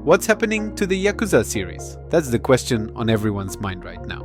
What's happening to the Yakuza series? That's the question on everyone's mind right now.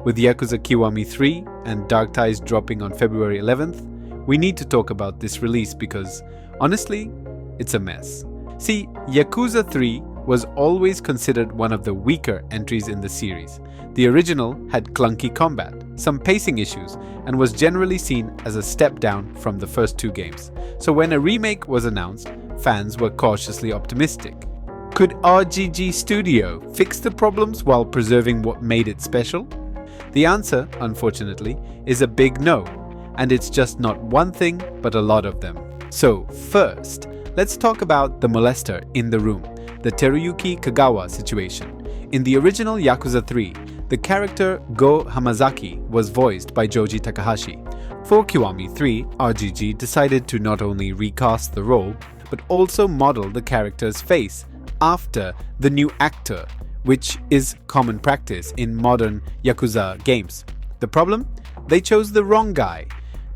With Yakuza Kiwami 3 and Dark Ties dropping on February 11th, we need to talk about this release because, honestly, it's a mess. See, Yakuza 3 was always considered one of the weaker entries in the series. The original had clunky combat, some pacing issues, and was generally seen as a step down from the first two games. So when a remake was announced, fans were cautiously optimistic. Could RGG Studio fix the problems while preserving what made it special? The answer, unfortunately, is a big no, and it's just not one thing but a lot of them. So first, let's talk about the molester in the room, the Teruyuki Kagawa situation. In the original Yakuza 3, the character Go Hamazaki was voiced by Joji Takahashi. For Kiwami 3, RGG decided to not only recast the role, but also model the character's face after the new actor, which is common practice in modern Yakuza games. The problem? They chose the wrong guy.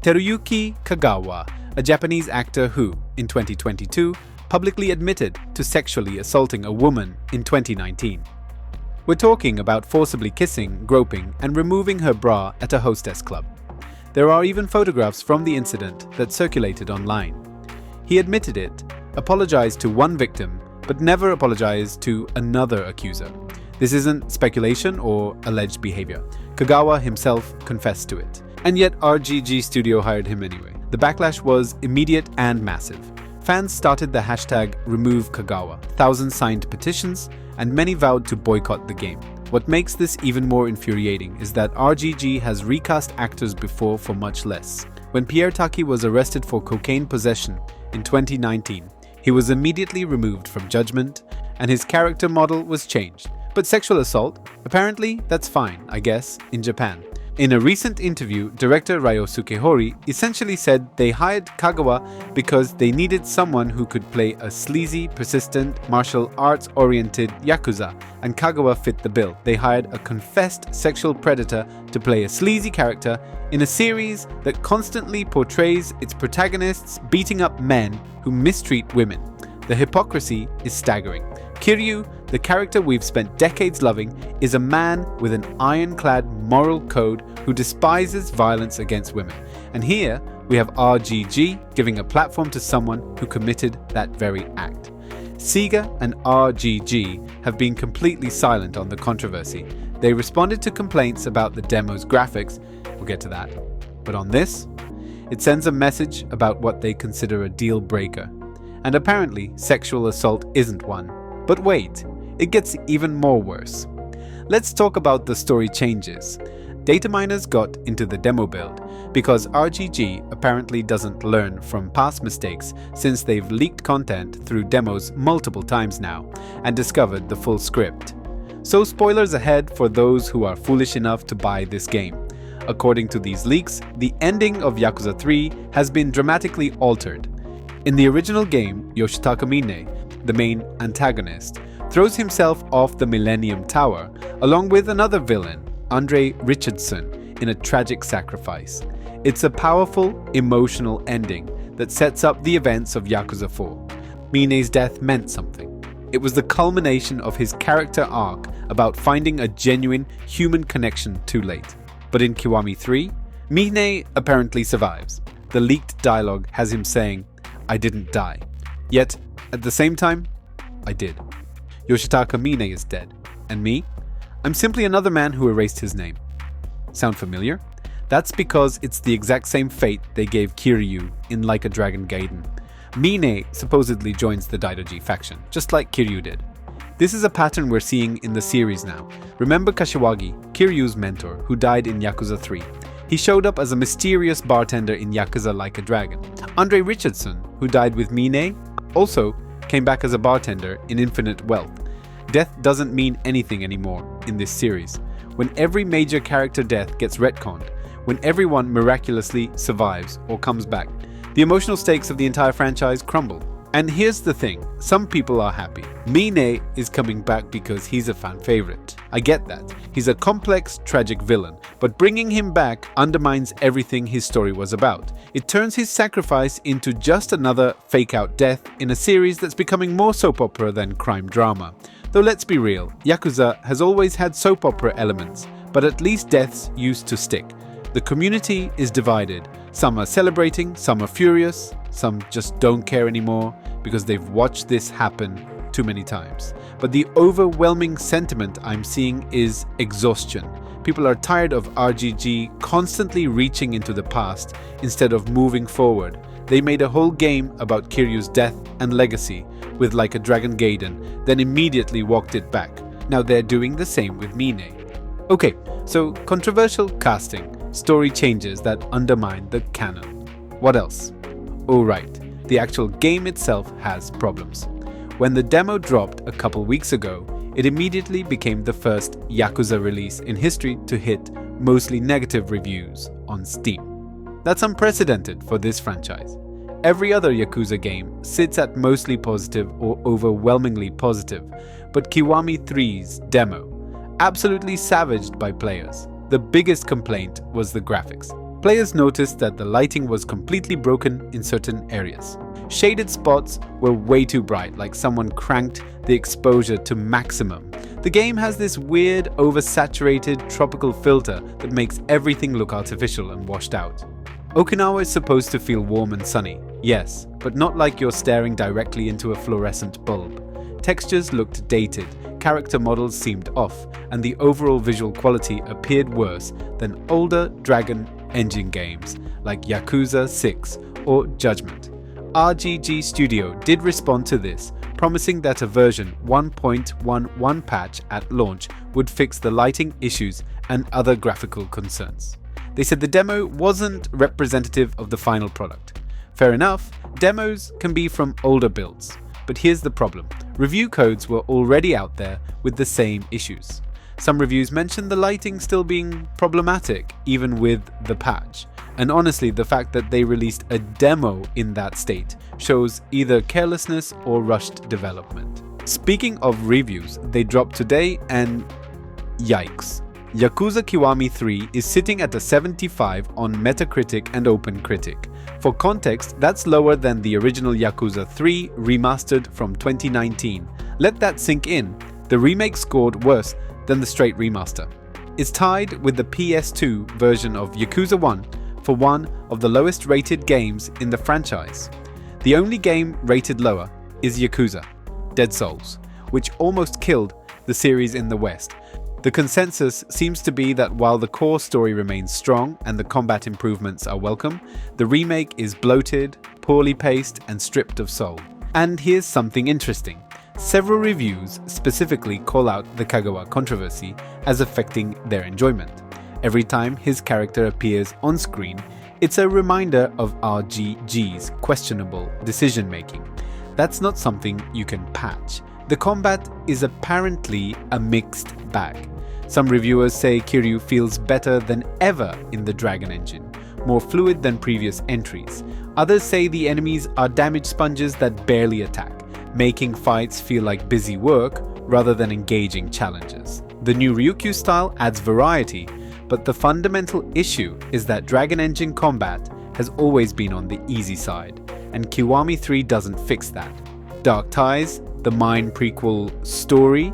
Teruyuki Kagawa, a Japanese actor who, in 2022, publicly admitted to sexually assaulting a woman in 2019. We're talking about forcibly kissing, groping, and removing her bra at a hostess club. There are even photographs from the incident that circulated online. He admitted it, apologized to one victim, but never apologized to another accuser. This isn't speculation or alleged behavior. Kagawa himself confessed to it. And yet RGG Studio hired him anyway. The backlash was immediate and massive. Fans started the hashtag #RemoveKagawa. Thousands signed petitions, and many vowed to boycott the game. What makes this even more infuriating is that RGG has recast actors before for much less. When Pierre Taki was arrested for cocaine possession in 2019, he was immediately removed from Judgment, and his character model was changed. But sexual assault? Apparently, that's fine, I guess, in Japan. In a recent interview, director Ryosuke Hori essentially said they hired Kagawa because they needed someone who could play a sleazy, persistent, martial arts-oriented Yakuza, and Kagawa fit the bill. They hired a confessed sexual predator to play a sleazy character in a series that constantly portrays its protagonists beating up men who mistreat women. The hypocrisy is staggering. Kiryu, the character we've spent decades loving, is a man with an ironclad moral code who despises violence against women. And here we have RGG giving a platform to someone who committed that very act. Sega and RGG have been completely silent on the controversy. They responded to complaints about the demo's graphics, we'll get to that. But on this, it sends a message about what they consider a deal breaker. And apparently, sexual assault isn't one. But wait, it gets even more worse. Let's talk about the story changes. Data miners got into the demo build because RGG apparently doesn't learn from past mistakes since they've leaked content through demos multiple times now and discovered the full script. So spoilers ahead for those who are foolish enough to buy this game. According to these leaks, the ending of Yakuza 3 has been dramatically altered. In the original game, Yoshitaka Mine, the main antagonist, throws himself off the Millennium Tower along with another villain, Andre Richardson, in a tragic sacrifice. It's a powerful, emotional ending that sets up the events of Yakuza 4. Mine's death meant something. It was the culmination of his character arc about finding a genuine human connection too late. But in Kiwami 3, Mine apparently survives. The leaked dialogue has him saying, "I didn't die." Yet, at the same time, I did. Yoshitaka Mine is dead. And me? I'm simply another man who erased his name. Sound familiar? That's because it's the exact same fate they gave Kiryu in Like a Dragon Gaiden. Mine supposedly joins the Daidoji faction, just like Kiryu did. This is a pattern we're seeing in the series now. Remember Kashiwagi, Kiryu's mentor, who died in Yakuza 3. He showed up as a mysterious bartender in Yakuza Like a Dragon. Andre Richardson, who died with Mine, also came back as a bartender in Infinite Wealth. Death doesn't mean anything anymore in this series. When every major character death gets retconned, when everyone miraculously survives or comes back, the emotional stakes of the entire franchise crumble. And here's the thing, some people are happy. Mine is coming back because he's a fan favorite. I get that. He's a complex, tragic villain, but bringing him back undermines everything his story was about. It turns his sacrifice into just another fake-out death in a series that's becoming more soap opera than crime drama. Though let's be real, Yakuza has always had soap opera elements, but at least deaths used to stick. The community is divided. Some are celebrating, some are furious, some just don't care anymore because they've watched this happen too many times. But the overwhelming sentiment I'm seeing is exhaustion. People are tired of RGG constantly reaching into the past instead of moving forward. They made a whole game about Kiryu's death and legacy with Like a Dragon Gaiden, then immediately walked it back. Now they're doing the same with Mine. Okay, so controversial casting, story changes that undermine the canon. What else? Oh right, the actual game itself has problems. When the demo dropped a couple weeks ago, it immediately became the first Yakuza release in history to hit mostly negative reviews on Steam. That's unprecedented for this franchise. Every other Yakuza game sits at mostly positive or overwhelmingly positive, but Kiwami 3's demo, absolutely savaged by players. The biggest complaint was the graphics. Players noticed that the lighting was completely broken in certain areas. Shaded spots were way too bright, like someone cranked the exposure to maximum. The game has this weird, oversaturated tropical filter that makes everything look artificial and washed out. Okinawa is supposed to feel warm and sunny, yes, but not like you're staring directly into a fluorescent bulb. Textures looked dated, character models seemed off, and the overall visual quality appeared worse than older Dragon Engine games like Yakuza 6 or Judgment. RGG Studio did respond to this, promising that a version 1.11 patch at launch would fix the lighting issues and other graphical concerns. They said the demo wasn't representative of the final product. Fair enough, demos can be from older builds, but here's the problem. Review codes were already out there with the same issues. Some reviews mentioned the lighting still being problematic even with the patch. And honestly, the fact that they released a demo in that state shows either carelessness or rushed development. Speaking of reviews, they dropped today and yikes. Yakuza Kiwami 3 is sitting at a 75 on Metacritic and OpenCritic. For context, that's lower than the original Yakuza 3 remastered from 2019. Let that sink in. The remake scored worse than the straight remaster. It's tied with the PS2 version of Yakuza 1 for one of the lowest rated games in the franchise. The only game rated lower is Yakuza, Dead Souls, which almost killed the series in the West. The consensus seems to be that while the core story remains strong and the combat improvements are welcome, the remake is bloated, poorly paced, and stripped of soul. And here's something interesting. Several reviews specifically call out the Kagawa controversy as affecting their enjoyment. Every time his character appears on screen, it's a reminder of RGG's questionable decision making. That's not something you can patch. The combat is apparently a mixed bag. Some reviewers say Kiryu feels better than ever in the Dragon Engine, more fluid than previous entries. Others say the enemies are damage sponges that barely attack, making fights feel like busy work rather than engaging challenges. The new Ryukyu style adds variety, but the fundamental issue is that Dragon Engine combat has always been on the easy side, and Kiwami 3 doesn't fix that. Dark Ties, the Mine prequel story,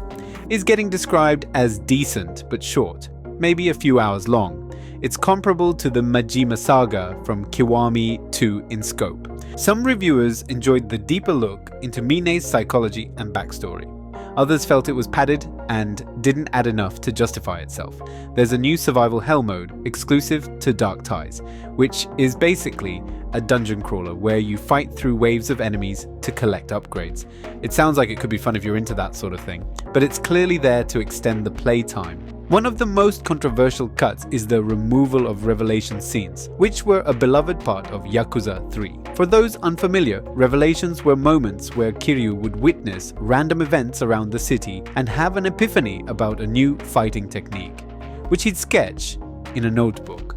is getting described as decent but short, maybe a few hours long. It's comparable to the Majima saga from Kiwami 2 in scope. Some reviewers enjoyed the deeper look into Mine's psychology and backstory. Others felt it was padded and didn't add enough to justify itself. There's a new survival hell mode exclusive to Dark Ties, which is basically a dungeon crawler where you fight through waves of enemies to collect upgrades. It sounds like it could be fun if you're into that sort of thing, but it's clearly there to extend the playtime. One of the most controversial cuts is the removal of revelation scenes, which were a beloved part of Yakuza 3. For those unfamiliar, revelations were moments where Kiryu would witness random events around the city and have an epiphany about a new fighting technique, which he'd sketch in a notebook.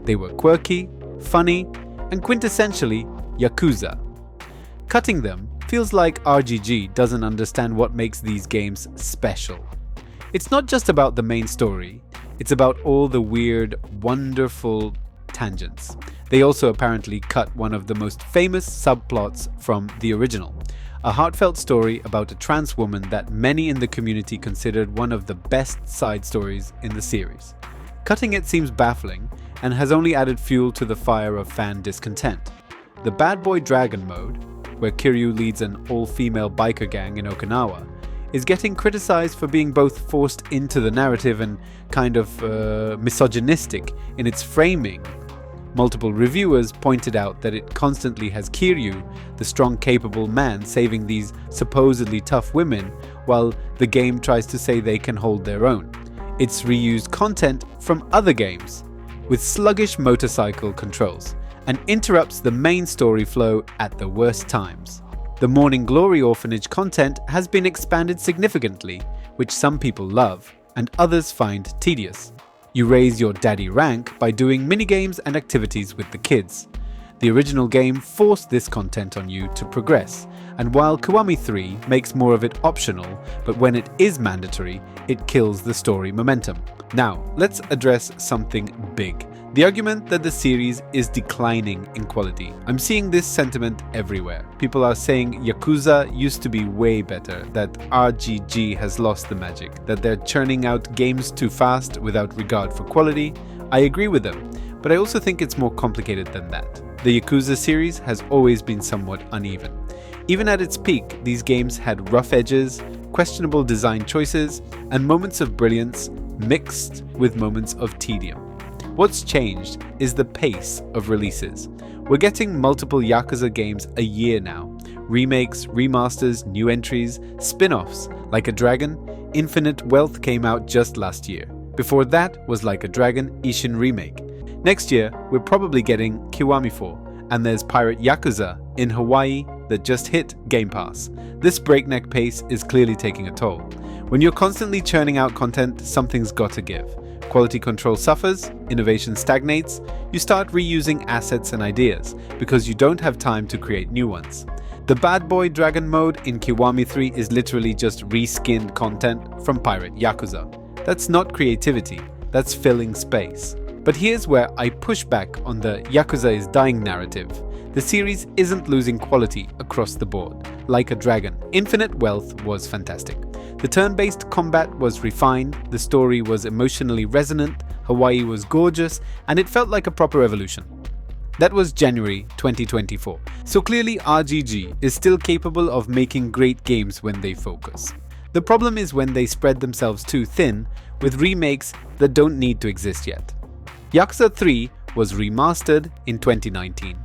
They were quirky, funny, and quintessentially Yakuza. Cutting them feels like RGG doesn't understand what makes these games special. It's not just about the main story, it's about all the weird, wonderful tangents. They also apparently cut one of the most famous subplots from the original. a heartfelt story about a trans woman that many in the community considered one of the best side stories in the series. Cutting it seems baffling and has only added fuel to the fire of fan discontent. The Bad Boy Dragon mode, where Kiryu leads an all-female biker gang in Okinawa, is getting criticized for being both forced into the narrative and kind of misogynistic in its framing. Multiple reviewers pointed out that it constantly has Kiryu, the strong, capable man, saving these supposedly tough women, while the game tries to say they can hold their own. It's reused content from other games, with sluggish motorcycle controls, and interrupts the main story flow at the worst times. The Morning Glory Orphanage content has been expanded significantly, which some people love, and others find tedious. You raise your daddy rank by doing minigames and activities with the kids. The original game forced this content on you to progress, and while Kiwami 3 makes more of it optional, but when it is mandatory, it kills the story momentum. Now, let's address something big. The argument that the series is declining in quality. I'm seeing this sentiment everywhere. People are saying Yakuza used to be way better, that RGG has lost the magic, that they're churning out games too fast without regard for quality. I agree with them, but I also think it's more complicated than that. The Yakuza series has always been somewhat uneven. Even at its peak, these games had rough edges, questionable design choices, and moments of brilliance mixed with moments of tedium. What's changed is the pace of releases. We're getting multiple Yakuza games a year now. Remakes, remasters, new entries, spin-offs. Like a Dragon, Infinite Wealth came out just last year. Before that was Like a Dragon Ishin Remake. Next year, we're probably getting Kiwami 4, and there's Pirate Yakuza in Hawaii that just hit Game Pass. This breakneck pace is clearly taking a toll. When you're constantly churning out content, something's got to give. Quality control suffers, innovation stagnates, you start reusing assets and ideas because you don't have time to create new ones. The Bad Boy Dragon mode in Kiwami 3 is literally just reskinned content from Pirate Yakuza. That's not creativity, that's filling space. But here's where I push back on the Yakuza is dying narrative. The series isn't losing quality across the board. Like a Dragon, Infinite Wealth was fantastic. The turn-based combat was refined, the story was emotionally resonant, Hawaii was gorgeous, and it felt like a proper evolution. That was January 2024, so clearly RGG is still capable of making great games when they focus. The problem is when they spread themselves too thin with remakes that don't need to exist yet. Yakuza 3 was remastered in 2019.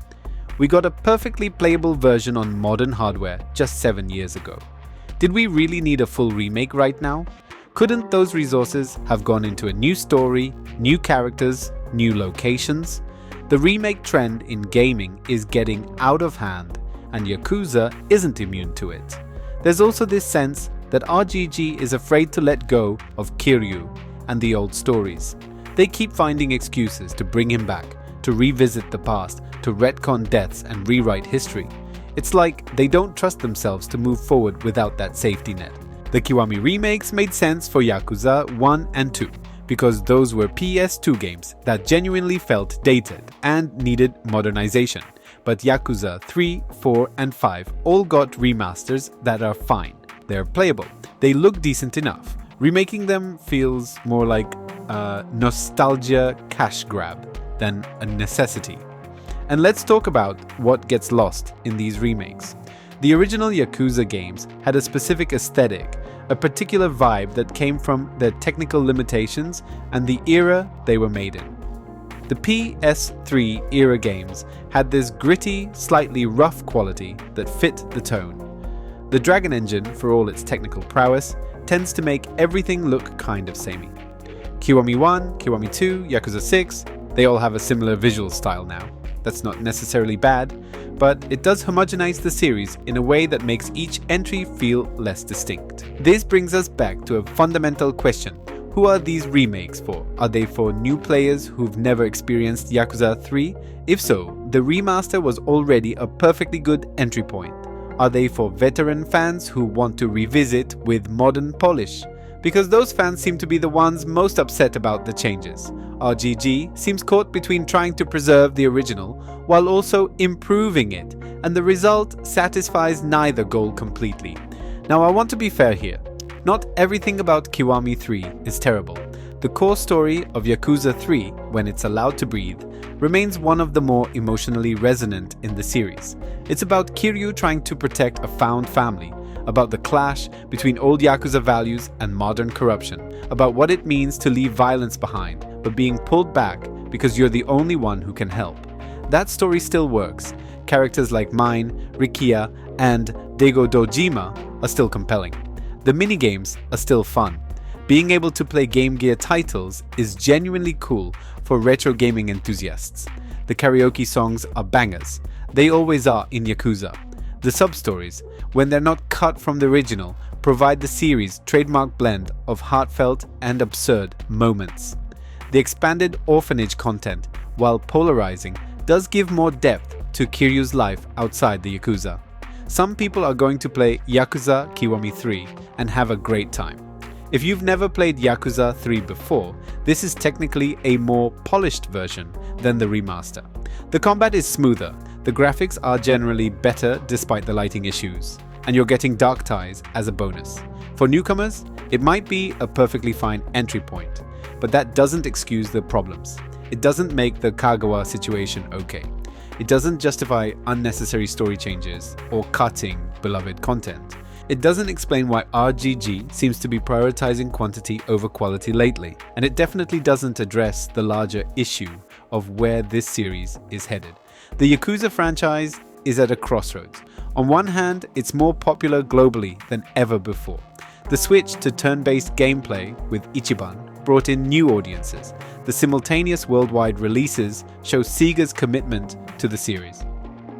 We got a perfectly playable version on modern hardware just 7 years ago. Did we really need a full remake right now? Couldn't those resources have gone into a new story, new characters, new locations? The remake trend in gaming is getting out of hand, and Yakuza isn't immune to it. There's also this sense that RGG is afraid to let go of Kiryu and the old stories. They keep finding excuses to bring him back, to revisit the past, to retcon deaths and rewrite history. It's like they don't trust themselves to move forward without that safety net. The Kiwami remakes made sense for Yakuza 1 and 2, because those were PS2 games that genuinely felt dated and needed modernization. But Yakuza 3, 4 and 5 all got remasters that are fine. They're playable. They look decent enough. Remaking them feels more like a nostalgia cash grab than a necessity. And let's talk about what gets lost in these remakes. The original Yakuza games had a specific aesthetic, a particular vibe that came from their technical limitations and the era they were made in. The PS3 era games had this gritty, slightly rough quality that fit the tone. The Dragon engine, for all its technical prowess, tends to make everything look kind of samey. Kiwami 1, Kiwami 2, Yakuza 6, they all have a similar visual style now. That's not necessarily bad, but it does homogenize the series in a way that makes each entry feel less distinct. This brings us back to a fundamental question. Who are these remakes for? Are they for new players who've never experienced Yakuza 3? If so, the remaster was already a perfectly good entry point. Are they for veteran fans who want to revisit with modern polish? because those fans seem to be the ones most upset about the changes. RGG seems caught between trying to preserve the original while also improving it, and the result satisfies neither goal completely. Now, I want to be fair here. Not everything about Kiwami 3 is terrible. The core story of Yakuza 3, when it's allowed to breathe, remains one of the more emotionally resonant in the series. It's about Kiryu trying to protect a found family, about the clash between old Yakuza values and modern corruption, about what it means to leave violence behind, but being pulled back because you're the only one who can help. That story still works. Characters like Mine, Rikia, and Daigo Dojima are still compelling. The minigames are still fun. Being able to play Game Gear titles is genuinely cool for retro gaming enthusiasts. The karaoke songs are bangers. They always are in Yakuza. The sub-stories, when they're not cut from the original, provide the series' trademark blend of heartfelt and absurd moments. The expanded orphanage content, while polarizing, does give more depth to Kiryu's life outside the Yakuza. Some people are going to play Yakuza Kiwami 3 and have a great time. If you've never played Yakuza 3 before, this is technically a more polished version than the remaster. The combat is smoother, the graphics are generally better despite the lighting issues, and you're getting Dark Ties as a bonus. For newcomers, it might be a perfectly fine entry point, but that doesn't excuse the problems. It doesn't make the Kagawa situation okay. It doesn't justify unnecessary story changes or cutting beloved content. It doesn't explain why RGG seems to be prioritizing quantity over quality lately, and it definitely doesn't address the larger issue of where this series is headed. The Yakuza franchise is at a crossroads. On one hand, it's more popular globally than ever before. The switch to turn-based gameplay with Ichiban brought in new audiences. The simultaneous worldwide releases show Sega's commitment to the series.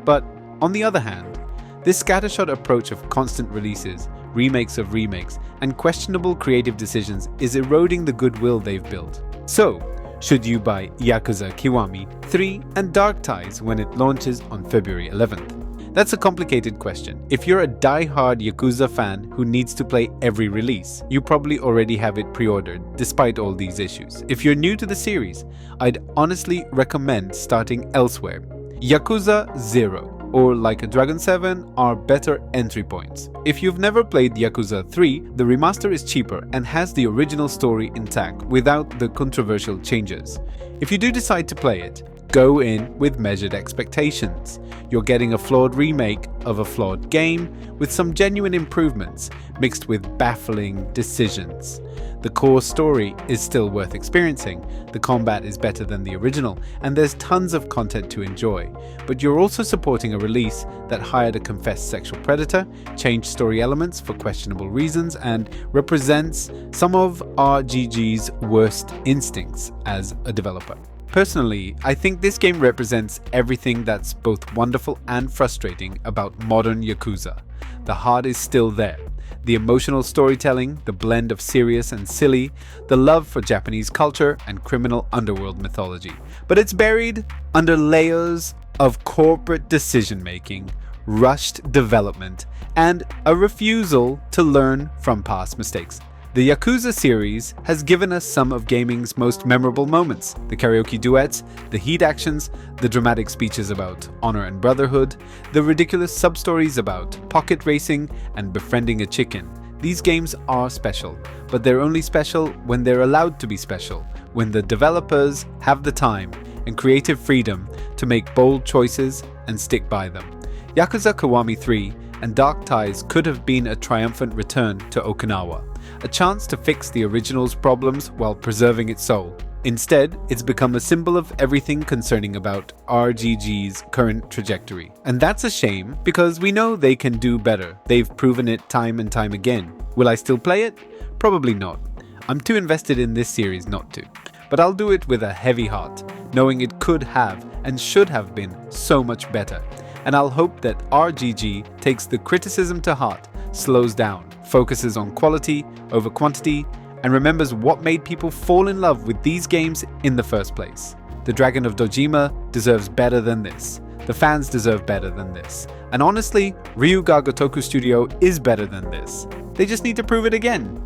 But on the other hand, this scattershot approach of constant releases, remakes of remakes, and questionable creative decisions is eroding the goodwill they've built. So, should you buy Yakuza Kiwami 3 and Dark Ties when it launches on February 11th? That's a complicated question. If you're a die-hard Yakuza fan who needs to play every release, you probably already have it pre-ordered despite all these issues. If you're new to the series, I'd honestly recommend starting elsewhere. Yakuza 0 or Like a Dragon 7 are better entry points. If you've never played Yakuza 3, the remaster is cheaper and has the original story intact without the controversial changes. If you do decide to play it, go in with measured expectations. You're getting a flawed remake of a flawed game with some genuine improvements mixed with baffling decisions. The core story is still worth experiencing, the combat is better than the original, and there's tons of content to enjoy. But you're also supporting a release that hired a confessed sexual predator, changed story elements for questionable reasons, and represents some of RGG's worst instincts as a developer. Personally, I think this game represents everything that's both wonderful and frustrating about modern Yakuza. The heart is still there. The emotional storytelling, the blend of serious and silly, the love for Japanese culture and criminal underworld mythology. But it's buried under layers of corporate decision-making, rushed development, and a refusal to learn from past mistakes. The Yakuza series has given us some of gaming's most memorable moments. The karaoke duets, the heat actions, the dramatic speeches about honor and brotherhood, the ridiculous sub-stories about pocket racing and befriending a chicken. These games are special, but they're only special when they're allowed to be special, when the developers have the time and creative freedom to make bold choices and stick by them. Yakuza Kiwami 3 and Dark Ties could have been a triumphant return to Okinawa, a chance to fix the original's problems while preserving its soul. Instead, it's become a symbol of everything concerning about RGG's current trajectory. And that's a shame, because we know they can do better. They've proven it time and time again. Will I still play it? Probably not. I'm too invested in this series not to. But I'll do it with a heavy heart, knowing it could have and should have been so much better. And I'll hope that RGG takes the criticism to heart, slows down, focuses on quality over quantity, and remembers what made people fall in love with these games in the first place. The Dragon of Dojima deserves better than this. The fans deserve better than this. And honestly, Ryuga Gotoku Studio is better than this. They just need to prove it again.